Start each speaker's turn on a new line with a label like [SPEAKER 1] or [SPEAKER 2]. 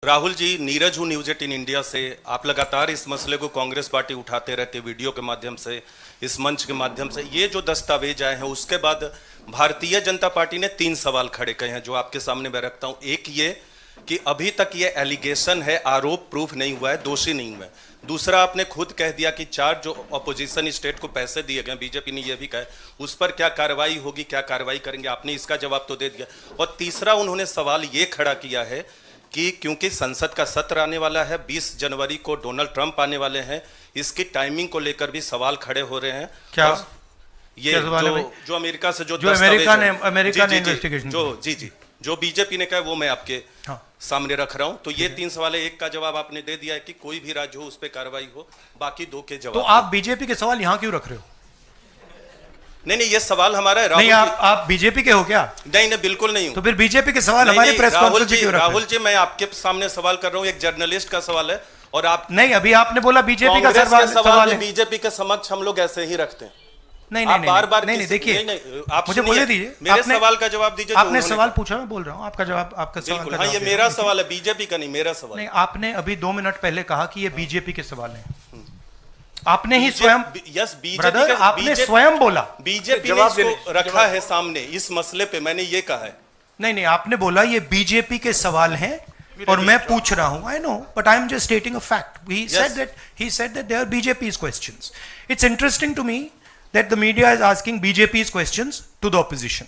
[SPEAKER 1] राहुल जी, नीरज हूँ news 18 India से। आप लगातार इस मसले को कांग्रेस पार्टी उठाते रहते, वीडियो के माध्यम से, इस मंच के माध्यम से। ये जो दस्तावेज आए हैं उसके बाद भारतीय जनता पार्टी ने 3 सवाल खड़े किए हैं जो आपके सामने मैं रखता हूँ। एक ये कि अभी तक ये एलिगेशन है, आरोप प्रूफ नहीं हुआ है, दोषी नहीं हुआ है। दूसरा, आपने खुद कह दिया कि 4 जो अपोजिशन स्टेट को पैसे दिए गए, बीजेपी ने यह भी कहा, उस पर क्या कार्रवाई होगी, क्या कार्रवाई करेंगे, आपने इसका जवाब तो दे दिया। और तीसरा, उन्होंने सवाल ये खड़ा किया है कि क्योंकि संसद का सत्र आने वाला है, 20 जनवरी को डोनाल्ड ट्रंप आने वाले हैं, इसकी टाइमिंग को लेकर भी सवाल खड़े हो रहे हैं।
[SPEAKER 2] क्या
[SPEAKER 1] ये जो अमेरिका से जो
[SPEAKER 2] अमेरिका ने इन्वेस्टिगेशन
[SPEAKER 1] जो बीजेपी ने कहा वो मैं आपके सामने रख रहा हूं। तो ये 3 सवाल है, एक का जवाब आपने दे दिया है कि कोई भी राज्य हो उस पर कार्रवाई हो, बाकी 2 के जवाब।
[SPEAKER 2] तो आप बीजेपी के सवाल यहां क्यों रख रहे हो?
[SPEAKER 1] नहीं, ये सवाल हमारा है।
[SPEAKER 2] नहीं, आप बीजेपी के हो क्या?
[SPEAKER 1] नहीं, बिल्कुल नहीं हूं।
[SPEAKER 2] तो फिर बीजेपी के सवाल हमारे प्रेस कॉन्फ्रेंस में क्यों रख रहे हो?
[SPEAKER 1] राहुल जी, मैं आपके सामने सवाल कर रहा हूं, एक जर्नलिस्ट का सवाल है। और आप
[SPEAKER 2] नहीं, अभी आपने बोला बीजेपी का
[SPEAKER 1] सवाल है, बीजेपी के समक्ष हम लोग ऐसे ही रखते हैं।
[SPEAKER 2] नहीं, बार देखिए,
[SPEAKER 1] आप
[SPEAKER 2] मुझे बोलने दीजिए,
[SPEAKER 1] मेरे सवाल का जवाब दीजिए।
[SPEAKER 2] आपने सवाल पूछा, मैं बोल रहा हूं आपका जवाब, आपका सवाल का
[SPEAKER 1] जवाब। ये मेरा सवाल है, बीजेपी का नहीं, मेरा सवाल।
[SPEAKER 2] नहीं, आपने अभी 2 मिनट पहले कहा कि ये बीजेपी के सवाल हैं। आपने ही स्वयं, ब्रदर, आपने स्वयं बोला
[SPEAKER 1] बीजेपी ने इसको रखा है सामने इस मसले पे, मैंने ये कहा है।
[SPEAKER 2] नहीं, आपने बोला ये बीजेपी के सवाल हैं और मैं पूछ रहा हूं। I know, but I am just stating a fact. He said that they are BJP's questions. It's interesting to me that the media is asking BJP's questions to the opposition.